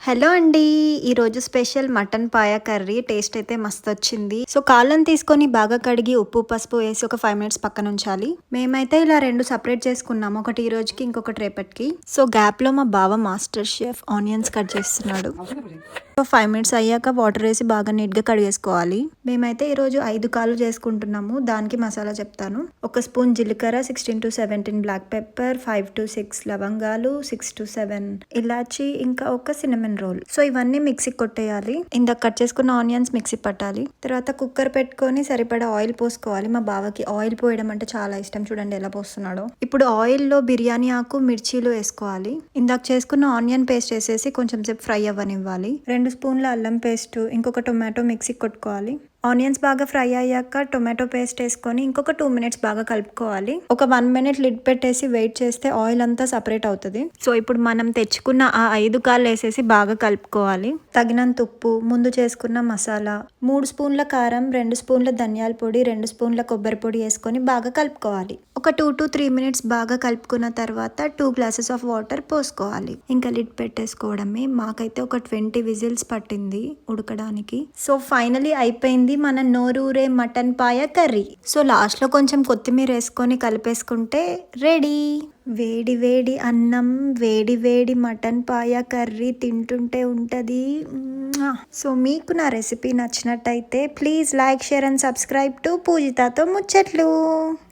Hello అండి. ఈరోజు special mutton పాయ curry. Taste అయితే మస్తు వచ్చింది. సో కాళ్ళని తీసుకొని బాగా కడిగి ఉప్పు పసుపు వేసి ఒక 5 మినిట్స్ పక్కన ఉంచాలి. మేమైతే ఇలా 2 సపరేట్ చేసుకున్నాము, ఒకటి ఈ రోజుకి ఇంకొకటి రేపటికి. సో గ్యాప్ లో మా బావ మాస్టర్ షెఫ్ ఆనియన్స్ కట్ చేస్తున్నాడు. 5 మినిట్స్ అయ్యాక వాటర్ వేసి బాగా నీట్ గా కడిగేసుకోవాలి. మేమైతే ఈరోజు 5 కాళ్ళు చేసుకుంటున్నాము. దానికి మసాలా చెప్తాను. 1 స్పూన్ జీలకర్ర, 16 to 17 బ్లాక్ పెప్పర్, 5 to 6 లవంగాలు, 6 to 7 ఇలాచి, ఇంకా ఒక సినమన్ రోల్. సో ఇవన్నీ మిక్సీ కొట్టేయాలి. ఇందాక కట్ చేసుకున్న ఆనియన్స్ మిక్సీ పట్టాలి. తర్వాత కుక్కర్ పెట్టుకొని సరిపడా ఆయిల్ పోసుకోవాలి. మా బావకి ఆయిల్ పోయడం అంటే చాలా ఇష్టం. చూడండి ఎలా పోస్తున్నాడో. ఇప్పుడు ఆయిల్ లో బిర్యానీ ఆకు, మిర్చీలు వేసుకోవాలి. ఇందాక చేసుకున్న ఆనియన్ పేస్ట్ వేసేసి కొంచెం సేపు ఫ్రై అవ్వనివ్వాలి. 2 స్పూన్ల అల్లం పేస్ట్, ఇంకొక టొమాటో మిక్సీ కొట్టుకోవాలి. ఆనియన్స్ బాగా ఫ్రై అయ్యాక టొమాటో పేస్ట్ వేసుకొని ఇంకొక 2 మినిట్స్ బాగా కలుపుకోవాలి. ఒక 1 మినిట్ లిడ్ పెట్టేసి వెయిట్ చేస్తే ఆయిల్ అంతా సపరేట్ అవుతుంది. సో ఇప్పుడు మనం తెచ్చుకున్న ఆ 5 కాళ్ళు వేసేసి బాగా కలుపుకోవాలి. తగినంత ఉప్పు, ముందు చేసుకున్న మసాలా, 3 స్పూన్ల కారం, 2 స్పూన్ల ధనియాల పొడి, 2 స్పూన్ల కొబ్బరి పొడి వేసుకొని బాగా కలుపుకోవాలి. ఒక 2 to 3 మినిట్స్ బాగా కలుపుకున్న తర్వాత 2 గ్లాసెస్ ఆఫ్ వాటర్ పోసుకోవాలి. ఇంకా లిడ్ పెట్టేసుకోవడమే. మాకైతే ఒక 20 విజిల్స్ పట్టింది ఉడకడానికి. సో ఫైనలీ అయిపోయింది మన నోరూరే మటన్ పాయ కర్రీ. సో లాస్ట్ లో కొంచెం కొత్తిమీర వేసుకొని కలిపేసుకుంటే రెడీ. వేడి వేడి అన్నం, వేడి వేడి మటన్ పాయ కర్రీ తింటుంటే ఉంటది. సో మీకు నా రెసిపీ నచ్చినట్టయితే please like, share and subscribe to పూజితతో ముచ్చట్లు.